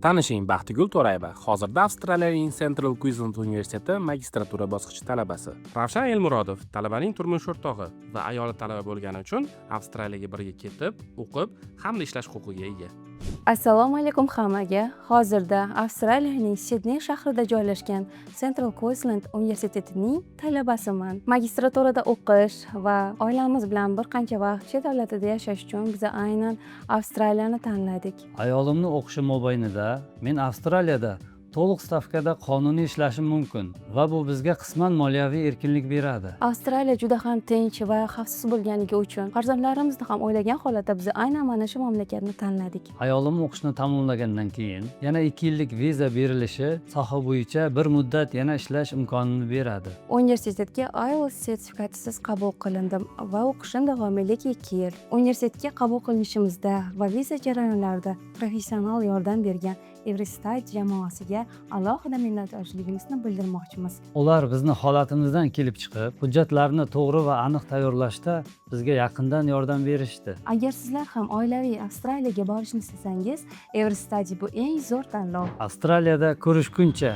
Tanishing, Baxtigul To'rayeva hozirda Avstraliyaning Central Queensland Universiteti magistratura bosqichi talabasi. Ravshan Elmurodov talabaning turmush o'rtog'i va ayoli talaba bo'lgani uchun Avstraliyaga birga ketib, o'qib, hamda ishlash huquqiga ega. Assalomu alaykum hammaga. Hozirda Avstraliyaning Sidney shahrida joylashgan Central Queensland Universitetining talabasiman. Magistraturada o'qish va oilamiz bilan bir qancha vaqt chet davlatida yashash uchun biz aynan Avstraliyani tanladik. Ayolimni o'qishi mobaynida men Avstraliyada to'liq stavkada qonuniy ishlashim mumkin va bu bizga qisman moliyaviy erkinlik beradi. Avstraliya juda ham tinch va xavfsiz bo'lganligi uchun farzandlarimizni ham o'ylagan holatda biz aynan mana shu mamlakatni tanladik. Ayolim o'qishni tamomlagandan keyin yana 2 yillik viza berilishi soha bo'yicha bir muddat yana ishlash imkonini beradi. Universitetga IELTS sertifikatisiz qabul qilindim va o'qishim davomiylik 2 yil. Universitetga qabul qilinishimizda va viza jarayonlarida professional yordam bergan Everstudy jamoasiga alohida minnatdorchiligimizni bildirmoqchimiz. Ular bizni holatimizdan kelib chiqib, hujjatlarni to'g'ri va aniq tayyorlashda bizga yaqindan yordam berishdi. Agar sizlar ham oilaviy Avstraliyaga borishni istasangiz, Everstudy bu eng zo'r tanlov. Avstraliyada ko'rishguncha.